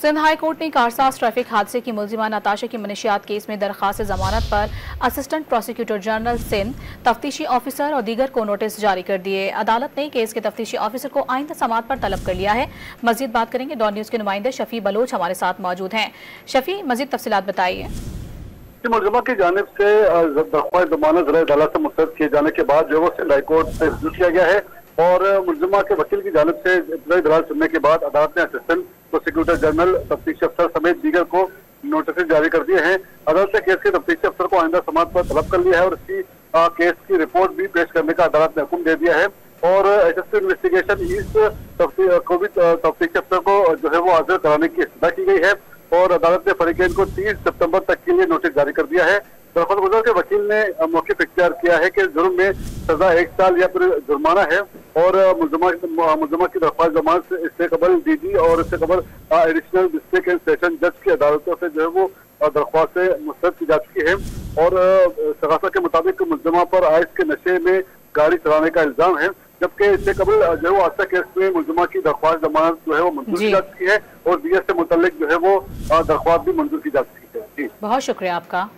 Sindh high court ने Karsaz traffic हादसे की मुलजिमा नताशा की मनशियात केस में दरखास्त जमानत पर असिस्टेंट प्रोसिक्यूटर जनरल सिंध, तफ्तीशी ऑफिसर और दीगर को नोटिस जारी कर दिए। अदालत ने केस के तफ्तीशी ऑफिसर को आइंदा समाअत पर तलब कर लिया है। मजीद बात करेंगे, डॉन न्यूज के नुमाइंदे शफी बलोच हमारे साथ मौजूद हैं। शफी, मजीद तफसीलात बताइए। मुलजिमा की जानिब से दरख्वास्त जमानत ज़िला अदालत से मुस्तरद किए जाने के बाद जो वो सिंध हाई कोर्ट से रजू किया गया है और मुलजिमा के वकील की जानिब से इब्तदाई दलाल सुनने के बाद अदालत ने असिस्टेंट प्रोसिक्यूटर जनरल, तफ्तीशी अफसर समेत दीगर को नोटिस जारी कर दिए हैं। अदालत ने केस के तफ्तीशी अफसर को आइंदा समाअत पर तलब कर लिया है और इसकी केस की रिपोर्ट भी पेश करने का अदालत ने हुक्म दे दिया है और एसएसपी इन्वेस्टिगेशन ईस्ट को भी तफ्तीशी अफसर को जो है वो हाजिर कराने की इस्तदा की गई है और अदालत ने फरीकैन को 30 सितंबर तक के लिए नोटिस जारी कर दिया है। दरख्वास्त गुजार के वकील ने मौक़िफ़ इख्तियार किया है कि जुर्म में सजा 1 साल या फिर जुर्माना है और मुलजिमा की दरख्वास्त जमानत से इससे कबल डीजी और इससे कबल एडिशनल डिस्ट्रिक्ट एंड सेशन जज की अदालतों से जो है वो दरख्वास्त मुस्तरद की जा चुकी है और सगासा के मुताबिक मुलजिमा पर आइस के नशे में गाड़ी चलाने का इल्जाम है, जबकि इससे कबल जो है वो हादसा केस में मुलजिमा की दरख्वास्त जमानत जो है वो मंजूर की जा चुकी है और बीएस से मुतल्लिक जो है वो दरख्वास्त भी मंजूर की जा चुकी है। जी, बहुत शुक्रिया आपका।